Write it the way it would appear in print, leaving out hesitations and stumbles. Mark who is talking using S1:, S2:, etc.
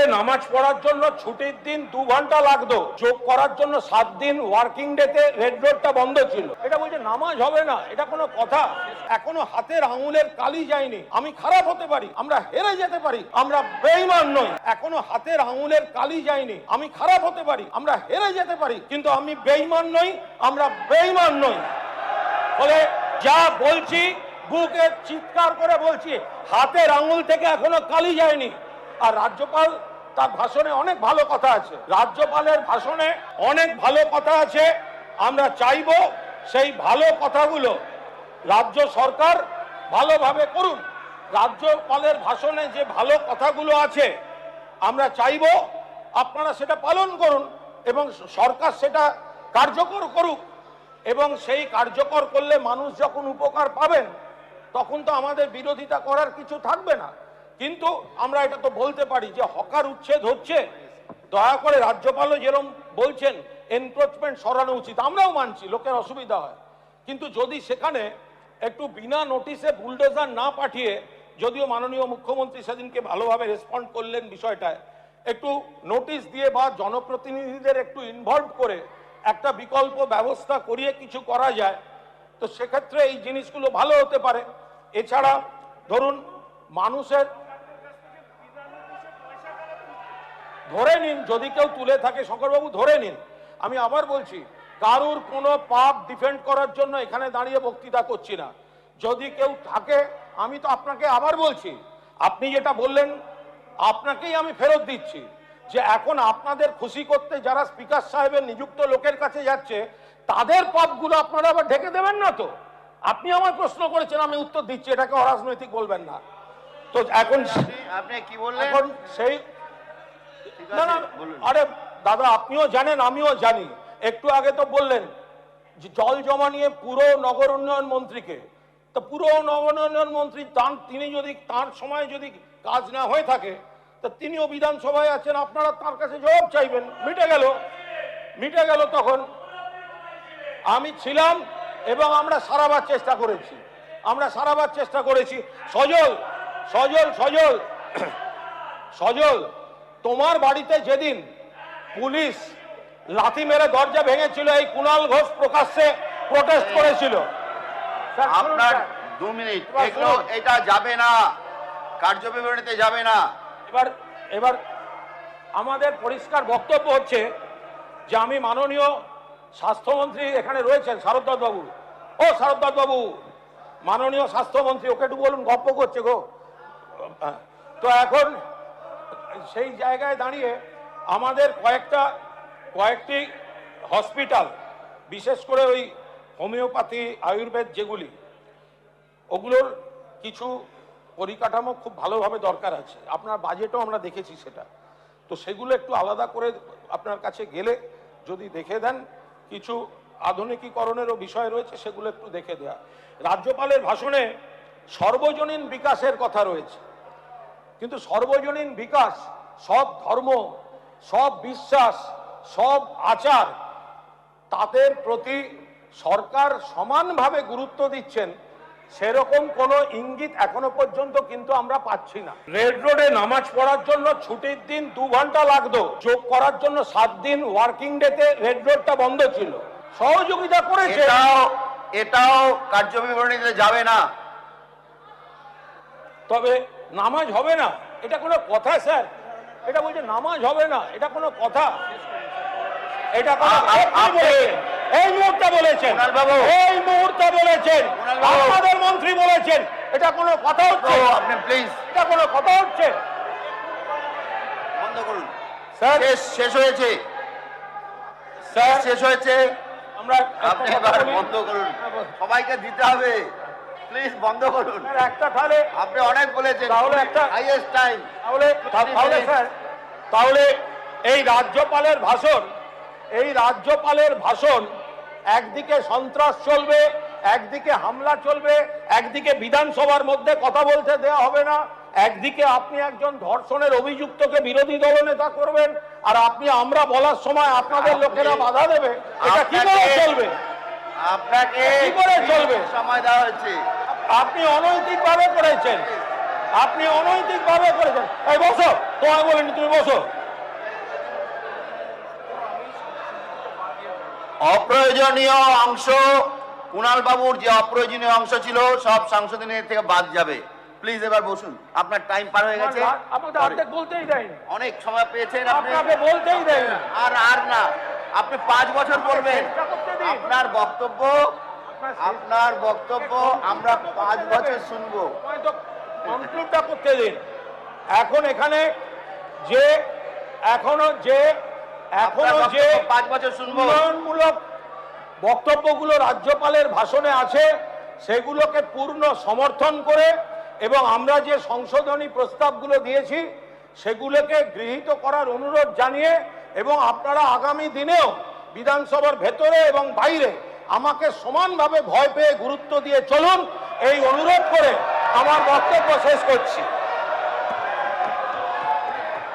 S1: রোডে নামাজ পড়ার জন্য ছুটির দিন 2 ঘন্টা লাগতো, যোগ করার জন্য 7 দিন ওয়ার্কিং ডেতে রেড রোডটা বন্ধ ছিল। এটা বলছে নামাজ হবে না, এটা কোনো কথা? এখনো হাতের আঙুলের কালি যায়নি। আমি খারাপ হতে পারি, আমরা হেরে যেতে পারি, আমরা বেঈমান নই। এখনো হাতের আঙুলের কালি যায়নি। আমি খারাপ হতে পারি, আমরা হেরে যেতে পারি, কিন্তু আমি বেঈমান নই, আমরা বেঈমান নই। ফলে যা বলছি বুকে চিৎকার করে বলছি, হাতের আঙুল থেকে এখনো কালি যায়নি। আর রাজ্যপাল তার ভাষণে অনেক ভালো কথা আছে, রাজ্যপালের ভাষণে অনেক ভালো কথা আছে। আমরা চাইব সেই ভালো কথাগুলো রাজ্য সরকার ভালোভাবে করুন। রাজ্যপালের ভাষণে যে ভালো কথাগুলো আছে আমরা চাইব আপনারা সেটা পালন করুন এবং সরকার সেটা কার্যকর করুক। এবং সেই কার্যকর করলে মানুষ যখন উপকার পাবেন তখন তো আমাদের বিরোধিতা করার কিছু থাকবে না। কিন্তু আমরা এটা তো বলতে পারি যে হকার উচ্ছেদ হচ্ছে, দয়া করে রাজ্যপালও যেরকম বলছেন এনক্রোচমেন্ট সরানো উচিত, আমরাও মানছি, লোকের অসুবিধা হয়। কিন্তু যদি সেখানে একটু বিনা নোটিশে বুলডোজার না পাঠিয়ে, যদিও মাননীয় মুখ্যমন্ত্রী সেদিনকে ভালোভাবে রেসপন্ড করলেন বিষয়টায়, একটু নোটিশ দিয়ে বা জনপ্রতিনিধিদের একটু ইনভলভ করে একটা বিকল্প ব্যবস্থা করিয়ে কিছু করা যায়, তো সেক্ষেত্রে এই জিনিসগুলো ভালো হতে পারে। এছাড়া ধরুন মানুষের ধরে নিন, যদি কেউ তুলে থাকে, শঙ্করবাবু ধরে নিন, আমি আবার বলছি কারুর কোনো পাপ ডিফেন্ড করার জন্য এখানে দাঁড়িয়ে বক্তৃতা করছি না। যদি কেউ থাকে, আমি তো আপনাকে আবার বলছি, আপনি যেটা বললেন আপনাকেই আমি ফেরত দিচ্ছি, যে এখন আপনাদের খুশি করতে যারা স্পিকার সাহেবের নিযুক্ত লোকের কাছে যাচ্ছে তাদের পাপগুলো আপনারা আবার ঢেকে দেবেন না তো? আপনি আমার প্রশ্ন করেছেন, আমি উত্তর দিচ্ছি, এটাকে অরাজনৈতিক বলবেন না তো। এখন
S2: আপনি কি বললেন?
S1: এখন সেই না না, আরে দাদা আপনিও জানেন আমিও জানি। একটু আগে তো বললেন যে জল জমা নিয়ে পুরো নগর উন্নয়ন মন্ত্রীকে, তো পুরো নগর উন্নয়ন মন্ত্রী তিনি যদি তার সময় যদি কাজ না হয়ে থাকে তো তিনিও বিধানসভায় আছেন, আপনারা তার কাছে জবাব চাইবেন, মিটে গেল। তখন আমি ছিলাম এবং আমরা সারাবার চেষ্টা করেছি। সজল তোমার বাড়িতে যেদিন পুলিশ লাথি মেরে দরজা ভেঙেছিল, এই কুণাল ঘোষ প্রকাশ্যে প্রোটেস্ট করেছিল।
S2: আপনার 2 মিনিট, এটা যাবে না, কার্যবিবরণীতে যাবে না।
S1: এবার আমাদের পরিষ্কার বক্তব্য হচ্ছে যে আমি মাননীয় স্বাস্থ্যমন্ত্রী এখানে রয়েছেন শারদদাস বাবু, ও শারদদাস বাবু, মাননীয় স্বাস্থ্যমন্ত্রী, ওকে একটু বলুন, গপ্প করছে গো। তো এখন সেই জায়গায় দাঁড়িয়ে আমাদের কয়েকটি হসপিটাল, বিশেষ করে ওই হোমিওপ্যাথি আয়ুর্বেদ যেগুলি, ওগুলোর কিছু পরিকাঠামো খুব ভালোভাবে দরকার আছে। আপনার বাজেটও আমরা দেখেছি সেটা, তো সেগুলো একটু আলাদা করে আপনার কাছে গেলে যদি দেখে দেন, কিছু আধুনিকীকরণেরও বিষয় রয়েছে, সেগুলো একটু দেখে দেয়া। রাজ্যপালের ভাষণে সর্বজনীন বিকাশের কথা রয়েছে, কিন্তু সর্বজনীন বিকাশ, সব ধর্ম, সব বিশ্বাস, সব আচার, তাদের প্রতি সরকার সমানভাবে গুরুত্ব দিচ্ছেন সেরকম কোনো ইঙ্গিত এখনো পর্যন্ত কিন্তু আমরা পাচ্ছি না। রেড রোডে নামাজ পড়ার জন্য ছুটির দিন 2 ঘন্টা লাগতো, যোগ করার জন্য 7 দিন ওয়ার্কিং ডেতে রেড রোডটা বন্ধ ছিল। সহযোগিতা করেছে,
S2: এটাও কার্যবিবরণীতে যাবে না। তবে
S1: নামাজ হবে না, এটা কোনো কথা স্যার? এটা বলছে নামাজ হবে না, এটা কোনো কথা? এটা এই মুহূর্তে বলেছেন, আমাদের মন্ত্রী বলেছেন, এটা কোনো কথা হচ্ছে?
S2: আপনি প্লিজ,
S1: এটা কোনো কথা হচ্ছে?
S2: বন্ধ করুন স্যার, শেষ হয়েছে
S1: স্যার,
S2: শেষ হয়েছে।
S1: আমরা
S2: আপনি এবার বন্ধ করুন, সবাইকে দিতে হবে, প্লিজ বন্ধ করুন
S1: একটা। তাহলে
S2: আপনি অনেক বলেছেন,
S1: তাহলে একটা
S2: হাইয়েস্ট টাইম।
S1: তাহলে এই রাজ্যপালের ভাষণ একদিকে সন্ত্রাস চলবে, একদিকে হামলা চলবে, একদিকে বিধানসভার মধ্যে কথা বলতে দেওয়া হবে না, একদিকে আপনি একজন ধর্ষণের অভিযুক্তকে বিরোধী দলনেতা করবেন, আর আমরা বলার সময় আপনাদের লোকেরা বাধা দেবে। এটা কি করে চলবে?
S2: আপনাকে
S1: কি করে চলবে?
S2: সময় দেওয়া হয়েছে,
S1: আপনি অনৈতিকভাবে করেছেন। আপনি অনৈতিক ভাবে করেছেন। এই বসো, তোমায় বলিনি, তুমি বসো।
S2: অপ্রয়োজনীয় অংশ, কুণাল বাবুর যে অপ্রয়োজনীয় অংশ ছিল সব সাংসদের থেকে বাদ যাবে। প্লিজ এবার বসুন, আপনার টাইম পার হয়ে গেছে।
S1: আপনাকে অর্ধেক বলতেই দেয়নি,
S2: অনেক সময় পেয়েছেন আপনি,
S1: আপনাকে বলতেই দেয় না।
S2: আর না, আপনি 5 বছর বলবেন।
S1: চেষ্টা করতে দিন।
S2: আপনার বক্তব্য আমরা 5 বছর শুনবো।
S1: আমায় তো কনক্লুডটা করতে দিন। এখন এখানে যে এখনো যে
S2: 5 বছর শুনবো।
S1: উন্নয়নমূলক বক্তব্যগুলো রাজ্যপালের ভাষণে আছে সেগুলোকে পূর্ণ সমর্থন করে এবং আমরা যে সংশোধনী প্রস্তাবগুলো দিয়েছি সেগুলোকে গৃহীত করার অনুরোধ জানিয়ে এবং আপনারা আগামী দিনেও বিধানসভার ভেতরে এবং বাইরে আমাকে সমানভাবে ভয় পেয়ে গুরুত্ব দিয়ে চলুন, এই অনুরোধ করে আমার বক্তব্য শেষ করছি।